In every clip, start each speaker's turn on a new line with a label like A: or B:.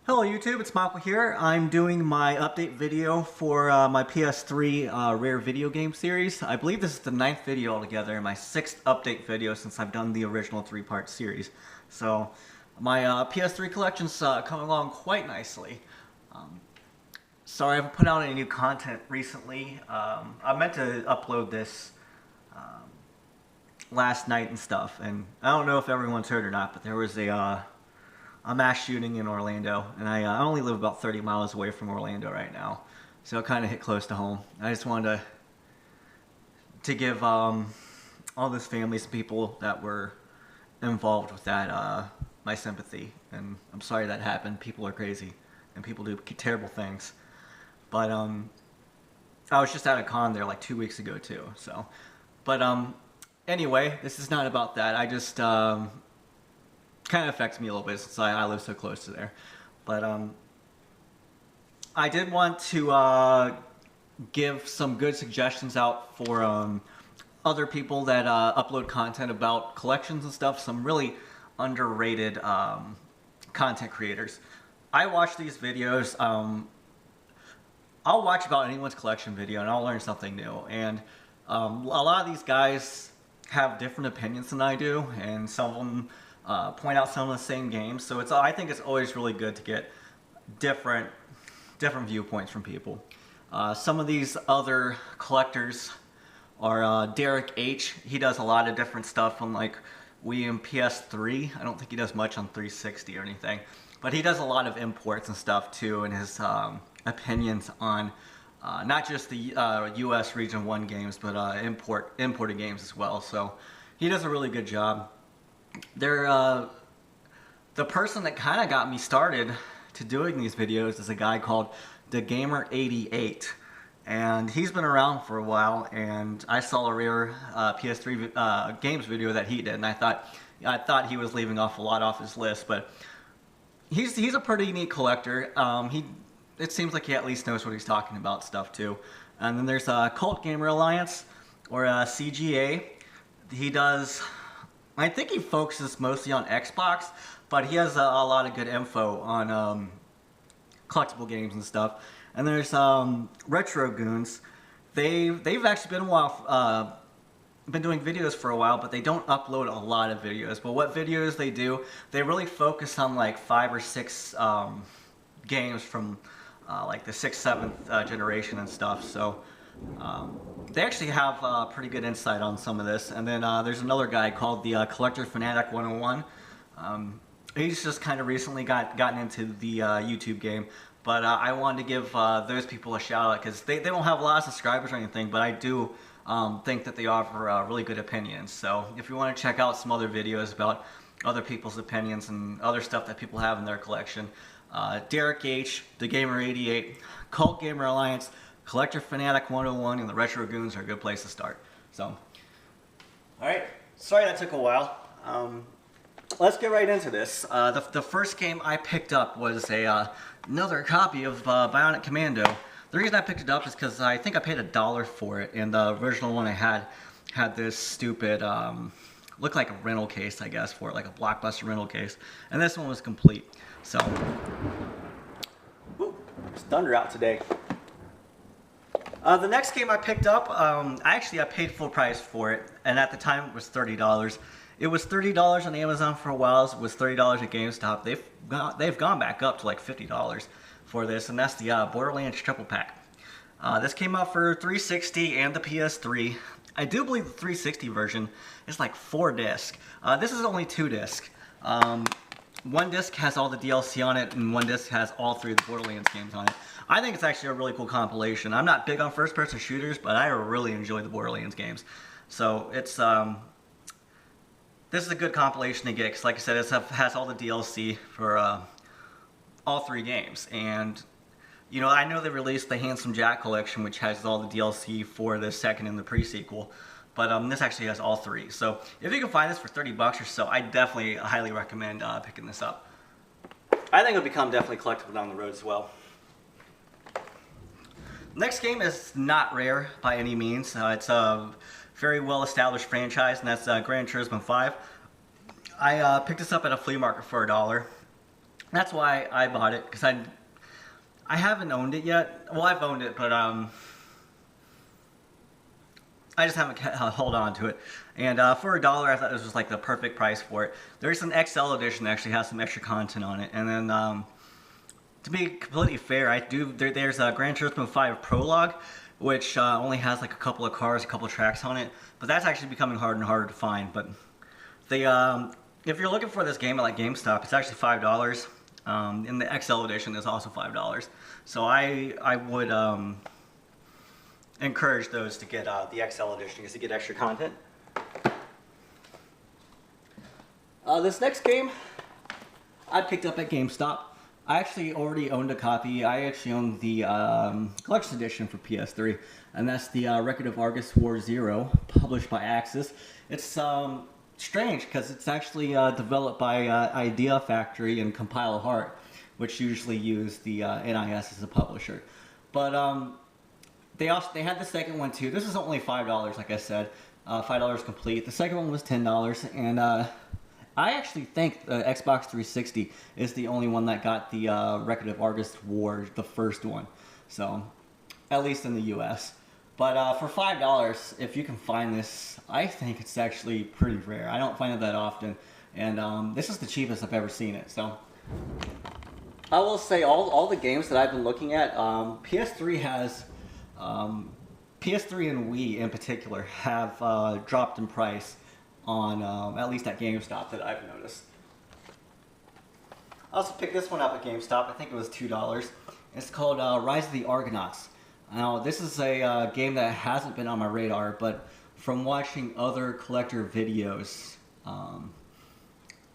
A: Hello YouTube, it's Michael here. I'm doing my update video for my PS3 rare video game series. I believe this is the 9th video altogether and my 6th update video since I've done the original 3-part series. So my PS3 collection's coming along quite nicely. Sorry I haven't put out any new content recently. I meant to upload this last night and stuff, and I don't know if everyone's heard or not, but there was a mass shooting in Orlando, and I only live about 30 miles away from Orlando right now, so it kind of hit close to home. I just wanted to give all those families and people that were involved with that my sympathy, and I'm sorry that happened. People are crazy, and people do terrible things. But I was just at a con there like 2 weeks ago too, so. But anyway, this is not about that. I just kind of affects me a little bit since I live so close to there. But I did want to give some good suggestions out for other people that upload content about collections and stuff, some really underrated content creators. I watch these videos. I'll watch about anyone's collection video and I'll learn something new. And a lot of these guys have different opinions than I do, and some of them point out some of the same games. So I think it's always really good to get different viewpoints from people. Some of these other collectors are Derek H. He does a lot of different stuff on like Wii and PS3. I don't think he does much on 360 or anything, but he does a lot of imports and stuff too, and his opinions on not just the US Region 1 games, but imported games as well. So he does a really good job. The person that kind of got me started to doing these videos is a guy called The Gamer 88, and he's been around for a while. And I saw a rare PS3 games video that he did, and I thought he was leaving off a lot off his list, but he's a pretty neat collector. It seems like he at least knows what he's talking about stuff too. And then there's Cult Gamer Alliance, or CGA. He does. I think he focuses mostly on Xbox, but he has a lot of good info on collectible games and stuff. And there's Retro Goons. They've actually been doing videos for a while, but they don't upload a lot of videos. But what videos they do, they really focus on like 5 or 6 games from like the 6th, 7th generation and stuff. So they actually have pretty good insight on some of this. And then there's another guy called the Collector Fanatic 101. He's just kind of recently gotten into the YouTube game, but I wanted to give those people a shout out because they don't have a lot of subscribers or anything, but I do think that they offer really good opinions. So if you want to check out some other videos about other people's opinions and other stuff that people have in their collection, Derek H., The Gamer 88, Cult Gamer Alliance, Collector Fanatic 101, and the Retro Goons are a good place to start. So, alright, sorry that took a while. Let's get right into this. The first game I picked up was another copy of Bionic Commando. The reason I picked it up is because I think I paid $1 for it, and the original one I had this stupid, looked like a rental case, I guess, for it, like a Blockbuster rental case, and this one was complete. So, whoop, there's thunder out today. The next game I picked up, I paid full price for it, and at the time it was $30. It was $30 on Amazon for a while. It was $30 at GameStop. They've gone back up to like $50 for this, and that's the Borderlands Triple Pack. This came out for 360 and the PS3. I do believe the 360 version is like 4 discs. This is only 2 discs. One disc has all the DLC on it, and one disc has all 3 of the Borderlands games on it. I think it's actually a really cool compilation. I'm not big on first-person shooters, but I really enjoy the Borderlands games. So it's this is a good compilation to get, because like I said, it has all the DLC for all 3 games. And you know, I know they released the Handsome Jack collection, which has all the DLC for the second and the pre-sequel. But this actually has all 3. So if you can find this for $30 or so, I definitely highly recommend picking this up. I think it'll become definitely collectible down the road as well. Next game is not rare by any means. It's a very well-established franchise, and that's Gran Turismo 5. I picked this up at a flea market for $1. That's why I bought it, because I haven't owned it yet. Well, I've owned it, but I just haven't hold on to it. And for $1, I thought this was like the perfect price for it. There's an XL edition that actually has some extra content on it. And then, to be completely fair, there's a Gran Turismo 5 Prologue, which only has like a couple of cars, a couple of tracks on it. But that's actually becoming harder and harder to find. But if you're looking for this game at like GameStop, it's actually $5. And the XL edition is also $5. So I would encourage those to get the XL edition because you get extra content. This next game I picked up at GameStop. I actually already owned a copy. I actually owned the collection edition for PS3, and that's the Record of Argus War Zero, published by Axis. It's strange because it's actually developed by Idea Factory and Compile Heart, which usually use the NIS as a publisher. But they had the second one too. This is only $5, like I said, $5 complete. The second one was $10, and I actually think the Xbox 360 is the only one that got the Record of Argus War, the first one. So, at least in the US. But for $5, if you can find this, I think it's actually pretty rare. I don't find it that often. And this is the cheapest I've ever seen it. So, I will say all the games that I've been looking at, PS3 has... PS3 and Wii in particular have dropped in price on, at least at GameStop, that I've noticed. I also picked this one up at GameStop. I think it was $2. It's called Rise of the Argonauts. Now, this is a game that hasn't been on my radar, but from watching other collector videos,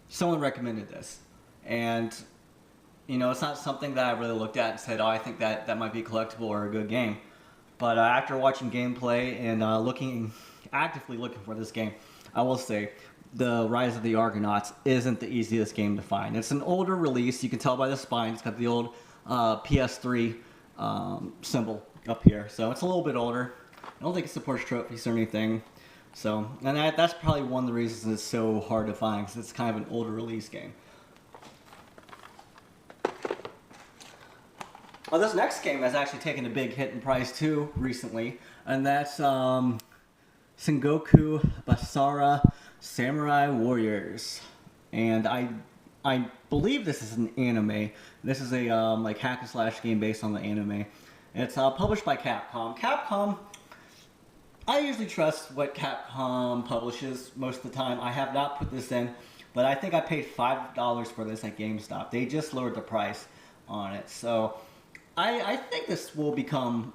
A: someone recommended this. And, you know, it's not something that I really looked at and said, oh, I think that might be collectible or a good game. But after watching gameplay and actively looking for this game, I will say the Rise of the Argonauts isn't the easiest game to find. It's an older release. You can tell by the spine. It's got the old PS3 symbol up here. So it's a little bit older. I don't think it supports trophies or anything. So, and that's probably one of the reasons it's so hard to find, because it's kind of an older release game. Well, this next game has actually taken a big hit in price too recently, and that's Sengoku Basara Samurai Warriors. And I believe this is an anime. This is a like hack and slash game based on the anime. It's published by Capcom. Capcom, I usually trust what Capcom publishes most of the time. I have not put this in, but I think I paid $5 for this at GameStop. They just lowered the price on it, so I think this will become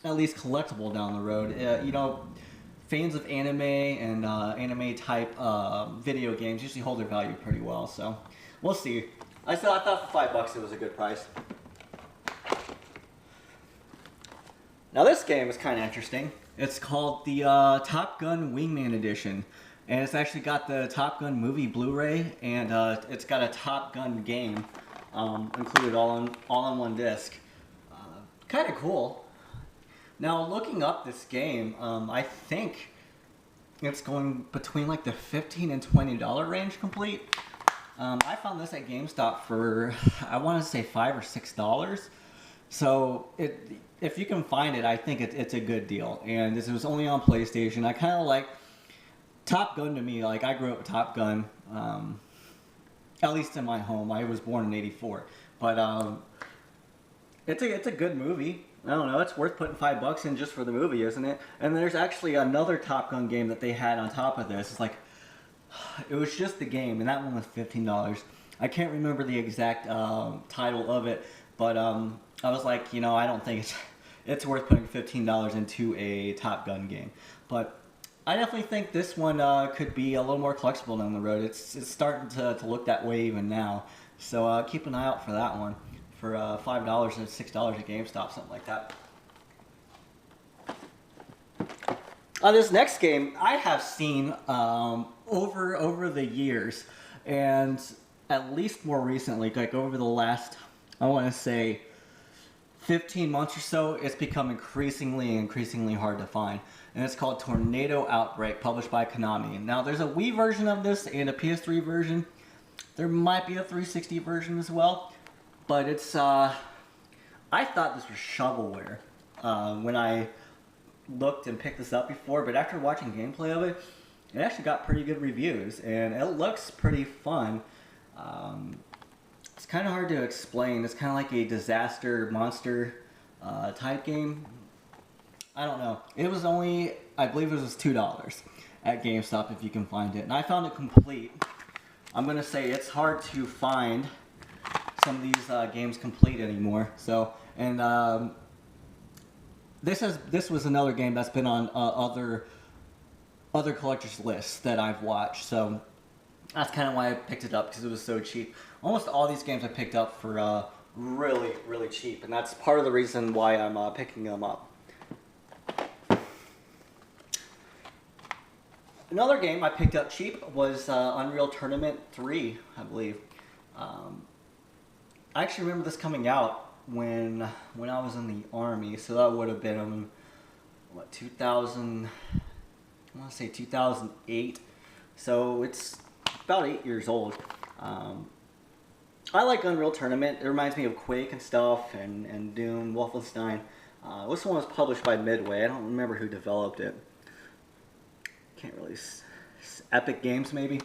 A: at least collectible down the road. You know, fans of anime and anime type video games usually hold their value pretty well, so we'll see. I thought for $5 it was a good price. Now this game is kind of interesting. It's called the Top Gun Wingman Edition, and it's actually got the Top Gun movie Blu-ray, and it's got a Top Gun game included all on one disc. Kind of cool. Now looking up this game, I think it's going between like the $15 and $20 range complete. I found this at GameStop for, I want to say $5 or $6. So if you can find it, I think it's a good deal. And this was only on PlayStation. I kind of like Top Gun to me. Like I grew up with Top Gun. At least in my home. I was born in '84, but it's a good movie. I don't know. It's worth putting $5 in just for the movie, isn't it? And there's actually another Top Gun game that they had on top of this. It's like it was just the game, and that one was $15. I can't remember the exact title of it, but I was like, you know, I don't think it's worth putting $15 into a Top Gun game, but I definitely think this one could be a little more collectible down the road. It's starting to look that way even now. So keep an eye out for that one for $5 and $6 at GameStop, something like that. This next game I have seen over the years, and at least more recently, like over the last, I want to say 15 months or so, it's become increasingly hard to find. And it's called Tornado Outbreak, published by Konami. Now, there's a Wii version of this and a PS3 version. There might be a 360 version as well, but it's I thought this was shovelware when I looked and picked this up before, but after watching gameplay of it, it actually got pretty good reviews, and it looks pretty fun. It's kind of hard to explain. It's kind of like a disaster monster type game. I don't know. It was only, I believe it was $2 at GameStop if you can find it, and I found it complete. I'm gonna say it's hard to find some of these games complete anymore. So, and this was another game that's been on other collectors lists that I've watched. So that's kind of why I picked it up, because it was so cheap. Almost all these games I picked up for really, really cheap, and that's part of the reason why I'm picking them up. Another game I picked up cheap was Unreal Tournament 3, I believe. I actually remember this coming out when I was in the Army, so that would have been, what, 2000, I want to say 2008, so it's about 8 years old. I like Unreal Tournament. It reminds me of Quake and stuff, and Doom, Wolfenstein. This one was published by Midway. I don't remember who developed it. Can't really, Epic Games maybe,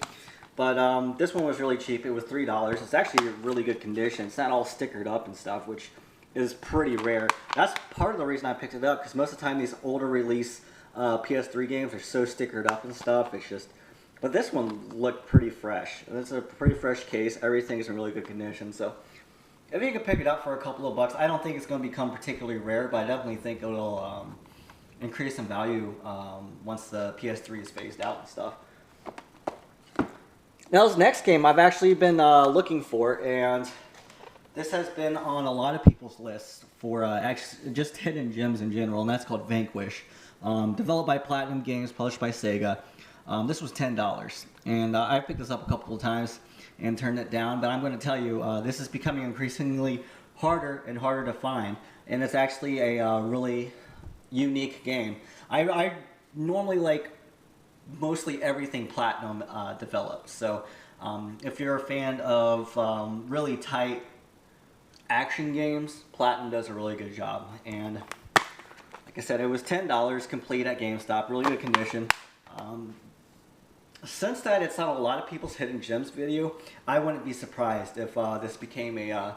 A: but this one was really cheap. It was $3. It's actually in really good condition. It's not all stickered up and stuff, which is pretty rare. That's part of the reason I picked it up, because most of the time these older release PS3 games are so stickered up and stuff. It's just, but this one looked pretty fresh. It's a pretty fresh case. Everything's in really good condition. So if you can pick it up for a couple of bucks, I don't think it's going to become particularly rare, but I definitely think it'll increase in value once the PS3 is phased out and stuff. Now, this next game I've actually been looking for, and this has been on a lot of people's lists for just hidden gems in general, and that's called Vanquish. Developed by Platinum Games, published by Sega. This was $10, and I picked this up a couple of times and turned it down, but I'm going to tell you, this is becoming increasingly harder and harder to find, and it's actually a really unique game. I normally like mostly everything Platinum develops, so if you're a fan of really tight action games, Platinum does a really good job. And like I said, it was $10 complete at GameStop, really good condition. Since that it's on a lot of people's hidden gems video, I wouldn't be surprised if this became a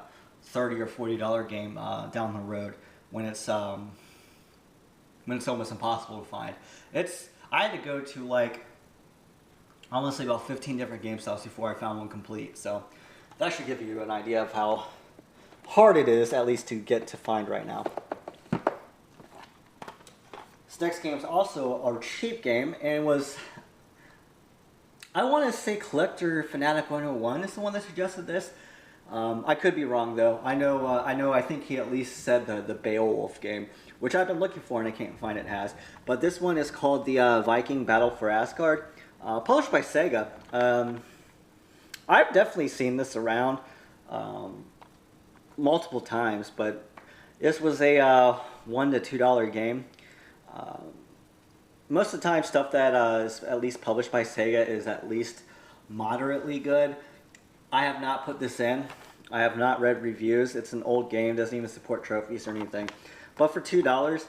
A: $30 or $40 game down the road when it's almost impossible to find. I had to go to like honestly about 15 different GameStops before I found one complete. So that should give you an idea of how hard it is, at least to get to find right now. This next game is also a cheap game, and was, I want to say Collector Fanatic 101 is the one that suggested this. I could be wrong though. I think he at least said the Beowulf game, which I've been looking for and I can't find it has. But this one is called the Viking Battle for Asgard, published by Sega. I've definitely seen this around multiple times, but this was a $1 to $2 game. Most of the time, stuff that is at least published by Sega is at least moderately good. I have not put this in. I have not read reviews. It's an old game, doesn't even support trophies or anything. But for $2,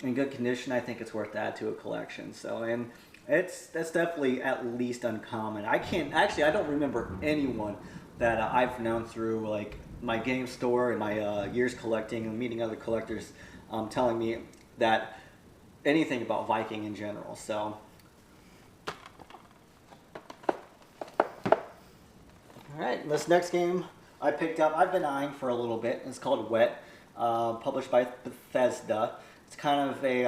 A: in good condition, I think it's worth to add to a collection. So, and that's definitely at least uncommon. I don't remember anyone that I've known through like my game store and my years collecting and meeting other collectors telling me that anything about Viking in general. So, alright, this next game I picked up, I've been eyeing for a little bit. It's called Wet, published by Bethesda. It's kind of a,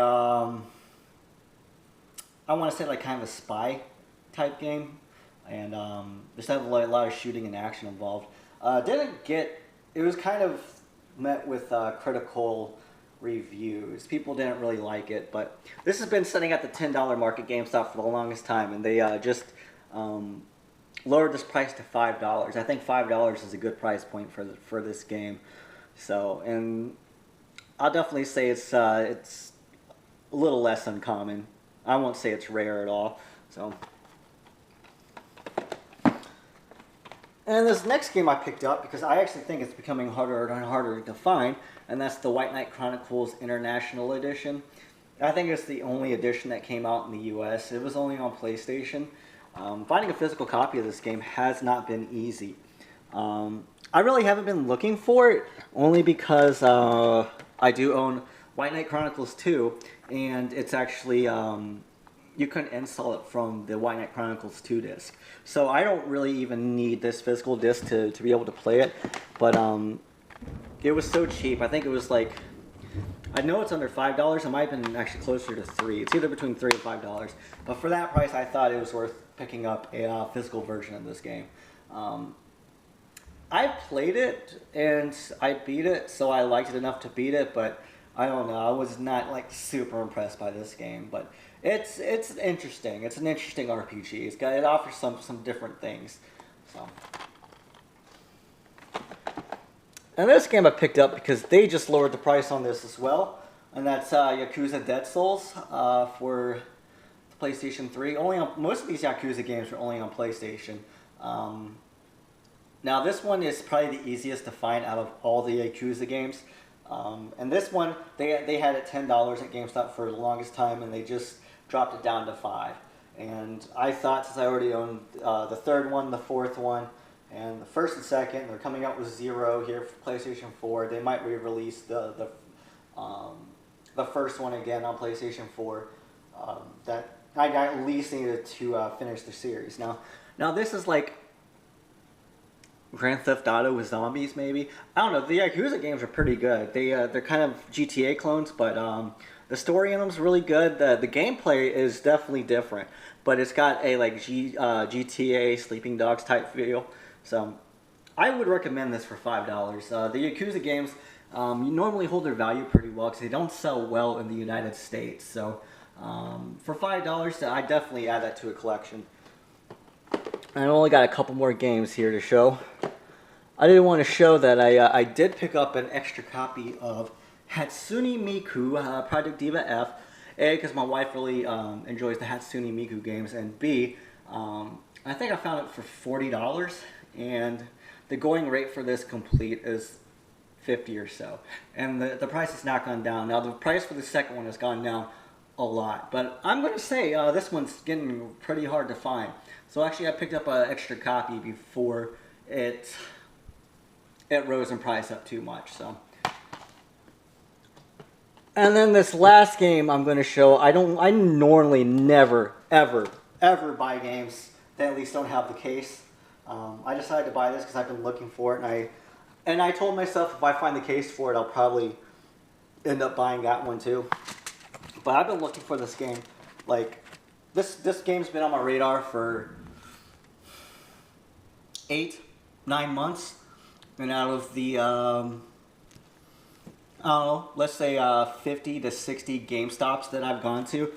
A: I want to say like kind of a spy type game, and there's definitely a lot of shooting and action involved. It was kind of met with critical reviews. People didn't really like it, but this has been sitting at the $10 mark at GameStop for the longest time, and they just lowered this price to $5. I think $5 is a good price point for this game. So, and I'll definitely say it's a little less uncommon. I won't say it's rare at all. So, And this next game I picked up because I actually think it's becoming harder and harder to find, and that's the White Knight Chronicles International Edition. I think it's the only edition that came out in the US. It was only on PlayStation. Finding a physical copy of this game has not been easy. I really haven't been looking for it, only because I do own White Knight Chronicles 2, and it's actually, you couldn't install it from the White Knight Chronicles 2 disc. So I don't really even need this physical disc to be able to play it, but it was so cheap. I think it was like, I know it's under $5. It might have been actually closer to $3. It's either between $3 and $5. But for that price, I thought it was worth picking up a physical version of this game. I played it and I beat it, so I liked it enough to beat it, but I don't know, I was not like super impressed by this game. But it's interesting. It's an interesting RPG. It offers some different things. So. And this game I picked up because they just lowered the price on this as well, and that's Yakuza Dead Souls for PlayStation 3. Most of these Yakuza games are only on PlayStation. Now this one is probably the easiest to find out of all the Yakuza games. And this one, they had it $10 at GameStop for the longest time, and they just dropped it down to $5. And I thought, since I already owned the third one, the fourth one, and the first and second, they're coming out with 0 here for PlayStation 4. They might re-release the first one again on PlayStation 4. That I at least needed to finish the series. Now this is like Grand Theft Auto with zombies, maybe. I don't know. The Yakuza games are pretty good. They're kind of GTA clones, but the story in them is really good. The gameplay is definitely different, but it's got a like GTA Sleeping Dogs type feel. So I would recommend this for $5. The Yakuza games you normally hold their value pretty well because they don't sell well in the United States. So for $5, I definitely add that to a collection. I only got a couple more games here to show. I did want to show that I did pick up an extra copy of Hatsune Miku, Project Diva F. A, because my wife really enjoys the Hatsune Miku games, and B, I think I found it for $40, and the going rate for this complete is $50 or so. And the price has not gone down. Now the price for the second one has gone down a lot, but I'm going to say this one's getting pretty hard to find. So actually I picked up an extra copy before it rose in price up too much. So. And then this last game I'm going to show, I normally never, ever buy games that at least don't have the case. I decided to buy this because I've been looking for it, and I told myself if I find the case for it, I'll probably end up buying that one too. But I've been looking for this game, like, this game's been on my radar for 8-9 months, and out of the, I don't know, let's say 50 to 60 GameStops that I've gone to,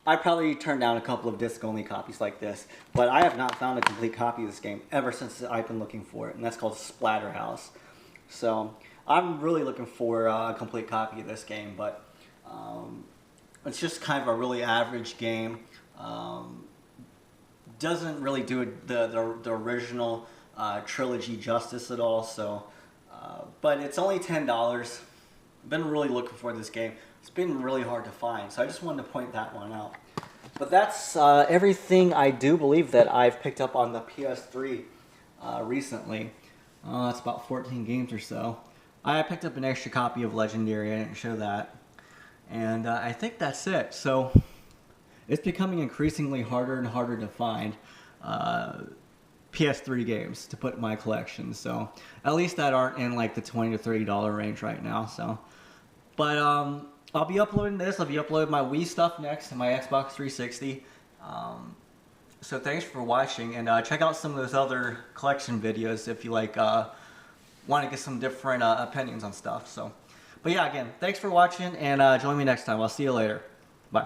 A: I probably turned down a couple of disc-only copies like this, but I have not found a complete copy of this game ever since I've been looking for it, and that's called Splatterhouse. So I'm really looking for a complete copy of this game, but it's just kind of a really average game. Doesn't really do the original trilogy justice at all. So, but it's only $10. I've been really looking for this game. It's been really hard to find, so I just wanted to point that one out. But that's everything I do believe that I've picked up on the PS3 recently. That's about 14 games or so. I picked up an extra copy of Legendary. I didn't show that. And I think that's it. So it's becoming increasingly harder and harder to find PS3 games to put in my collection. So at least that aren't in like the $20 to $30 range right now. So, but I'll be uploading this. I'll be uploading my Wii stuff next and my Xbox 360. So thanks for watching, and check out some of those other collection videos if you like want to get some different opinions on stuff. So, but yeah, again, thanks for watching, and join me next time. I'll see you later. Bye.